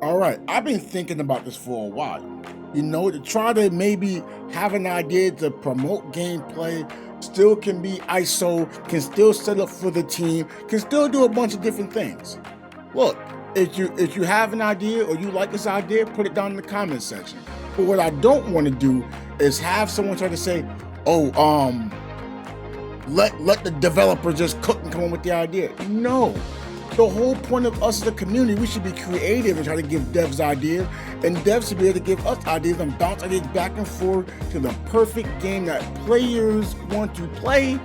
All right, I've been thinking about this for a while. To try to maybe have an idea to promote gameplay, still can be ISO, can still set up for the team, can still do a bunch of different things. Look, if you have an idea or you like this idea, put it down in the comment section. But what I don't want to do is have someone try to say, "Oh, let the developer just cook and come up with the idea." No. The whole point of us as a community, we should be creative and try to give devs ideas, and devs should be able to give us ideas and bounce ideas back and forth to the perfect game that players want to play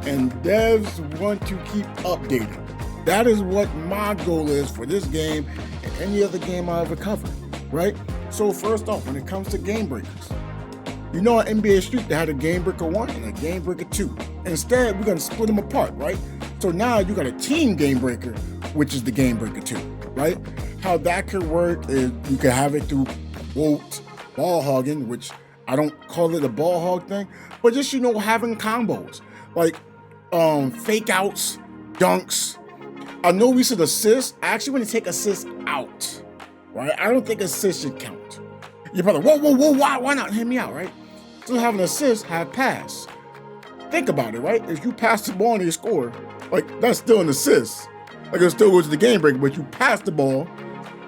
and devs want to keep updating. That is what my goal is for this game and any other game I ever cover, right? So first off, when it comes to Gamebreakers, on NBA Street, they had a Gamebreaker 1 and a Gamebreaker 2. Instead, we're going to split them apart, right? So now you got a team Gamebreaker, which is the Gamebreaker 2, right? How that could work is you could have it through, quote, ball hogging, which I don't call it a ball hog thing, but just, having combos, like fake outs, dunks. I know we said assists. I actually want to take assists out, right? I don't think assists should count. You're probably, whoa, why not? Hear me out, right? Still have an assist, have pass. Think about it, right? If you pass the ball and you score, that's still an assist. It still goes to the game break, but you pass the ball,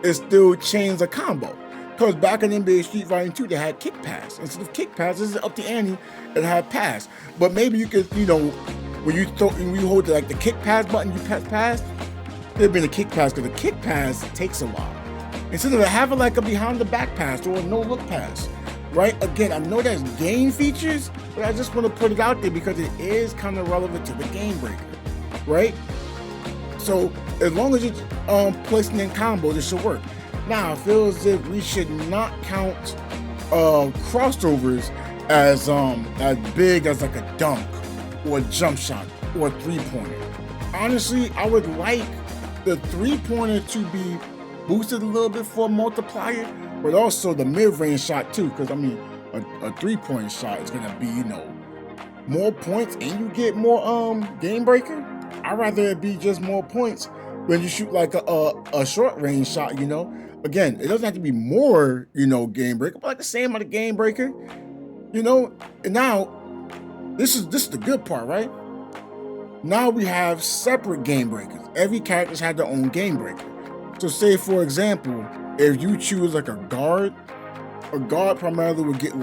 it still chains a combo. Because back in NBA Street Fighting 2, they had kick pass. Instead of kick pass, this is up the ante and had pass. But maybe you could, when you hold the kick pass button, you pass, there'd been a kick pass, because the kick pass takes a while. Instead of having a behind the back pass or a no look pass, right? Again, I know that's game features, but I just want to put it out there because it is kind of relevant to the game breaker, right? So as long as you're placing in combos, it should work. Now, I feel as if we should not count crossovers as big as a dunk or a jump shot or a three-pointer. Honestly, I would like the three-pointer to be boosted a little bit for a multiplier, but also the mid-range shot too, because a three-point shot is gonna be, more points and you get more game breaker. I'd rather it be just more points when you shoot a short range shot, Again, it doesn't have to be more, game breaker, but the same amount of game breaker, And now, this is the good part, right? Now we have separate game breakers. Every character's had their own game breaker. So say, for example, if you choose a guard primarily would get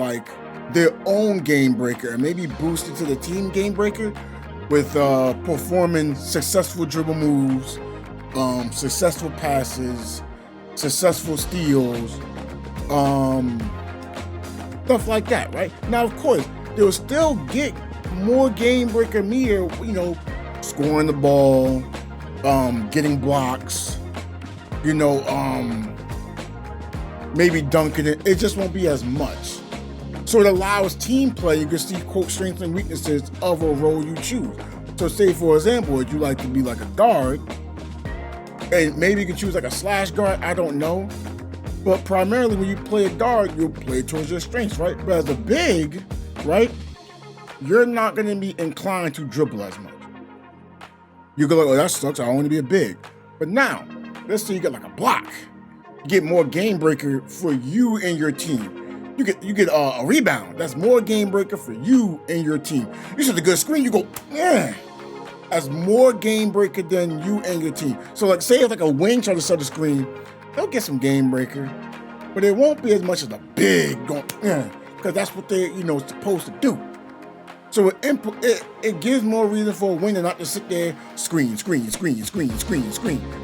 their own game breaker and maybe boosted to the team game breaker with performing successful dribble moves, successful passes, successful steals, stuff like that, right? Now, of course, they'll still get more game breaker meter, scoring the ball, getting blocks, maybe dunking it. It just won't be as much. So it allows team play. You can see, quote, strengths and weaknesses of a role you choose. So say, for example, if you like to be a guard, and maybe you can choose a slash guard, I don't know. But primarily when you play a guard, you'll play towards your strengths, right? But as a big, right, you're not going to be inclined to dribble as much. You go oh, that sucks, I want to be a big. But now, let's say you get a block. You get more game breaker for you and your team. You get a rebound. That's more game breaker for you and your team. You set a good screen, you go, yeah. That's more game breaker than you and your team. So say if a wing tries to set a screen, they'll get some game breaker, but it won't be as much as a big going, because that's what they're supposed to do. So it gives more reason for a winger not to sit there screen.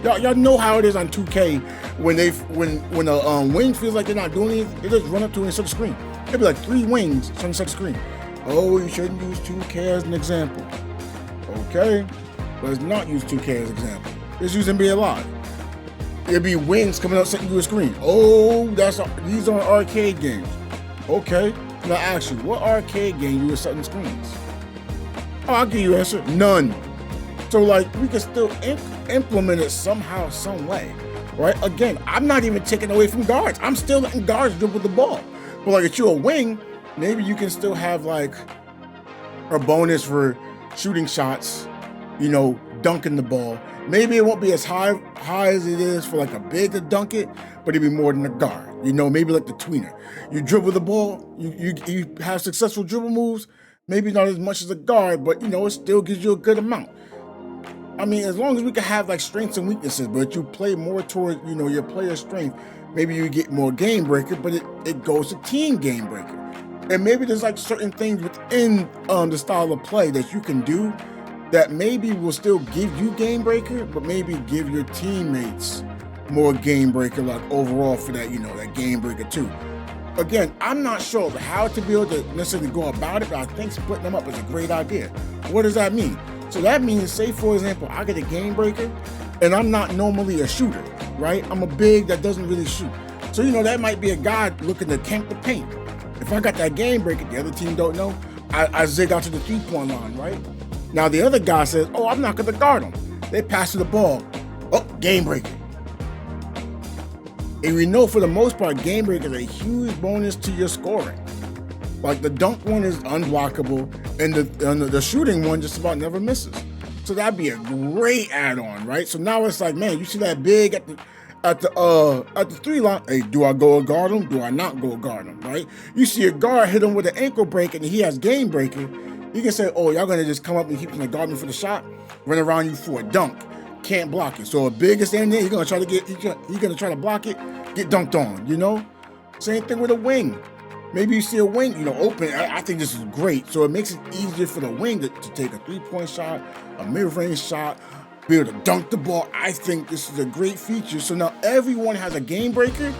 Y'all know how it is on 2K when a wing feels like they're not doing anything, they just run up to it and set a screen. It'll be 3 wings trying to set a screen. Oh, you shouldn't use 2K as an example. Okay, let's not use 2K as an example. Let's use NBA Live. It'll be wings coming up setting you a screen. Oh, these are arcade games. Okay. Now, actually, what arcade game you were setting screens? Oh, I'll give you an answer. None. So, we can still implement it somehow, some way, right? Again, I'm not even taking away from guards. I'm still letting guards dribble the ball. But, if you're a wing, maybe you can still have, a bonus for shooting shots, dunking the ball. Maybe it won't be as high as it is for like a big to dunk it, but it'll be more than a guard. You know, maybe like the tweener. You dribble the ball, you have successful dribble moves, maybe not as much as a guard, but you know, it still gives you a good amount. I mean, as long as we can have like strengths and weaknesses, but you play more toward, you know, your player's strength, maybe you get more game breaker, but it goes to team game breaker. And maybe there's like certain things within the style of play that you can do that maybe will still give you game breaker, but maybe give your teammates more game breaker, like overall for that, you know, that game breaker too. Again, I'm not sure how to be able to necessarily go about it, but I think splitting them up is a great idea. What does that mean? So that means, say for example, I get a game breaker and I'm not normally a shooter, right? I'm a big that doesn't really shoot. So, you know, that might be a guy looking to camp the paint. If I got that game breaker, the other team don't know, I zig out to the 3-point line, right? Now the other guy says, oh, I'm not gonna guard him. They pass to the ball. Oh, game breaker. And we know for the most part, game breaker is a huge bonus to your scoring. Like the dunk one is unblockable, and the shooting one just about never misses. So that'd be a great add-on, right? So now it's like, man, you see that big at the 3 line. Hey, do I go guard him? Do I not go guard him? Right? You see a guard hit him with an ankle break, and he has game breaker. You can say, oh, y'all gonna just come up and keep trying to guard me for the shot, run around you for a dunk, can't block it. So a big is in there, you're gonna try to block it, get dunked on. You know, same thing with a wing. Maybe you see a wing, you know, open. I think this is great. So it makes it easier for the wing to take a 3-point shot, a mid-range shot, be able to dunk the ball. I think this is a great feature. So now everyone has a game breaker.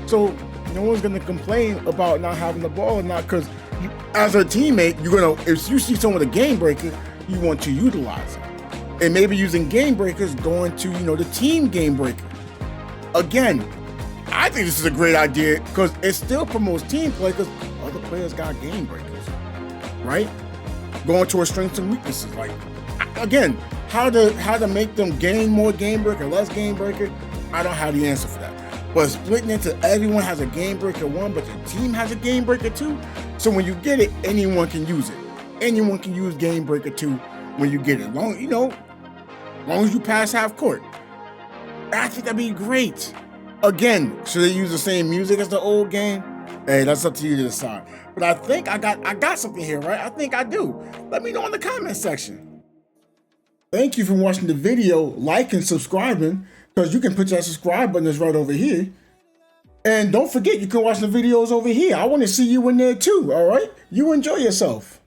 So no one's gonna complain about not having the ball or not, because as a teammate, if you see someone with a game breaker, you want to utilize it. And maybe using game breakers going to, you know, the team game breaker. Again, I think this is a great idea because it still promotes team play because other players got game breakers, right? Going towards strengths and weaknesses. Like, again, how to make them gain more game breaker, less game breaker, I don't have the answer for that. But splitting into everyone has a game breaker 1, but your team has a game breaker 2. So when you get it, anyone can use it. Anyone can use game breaker 2 when you get it. Long as you pass half court. I think that'd be great. Again, should they use the same music as the old game? Hey, that's up to you to decide. But I think I got something here, right? I think I do. Let me know in the comment section. Thank you for watching the video. Like and subscribing, because you can put that subscribe button that's right over here. And don't forget, you can watch the videos over here. I want to see you in there too, all right? You enjoy yourself.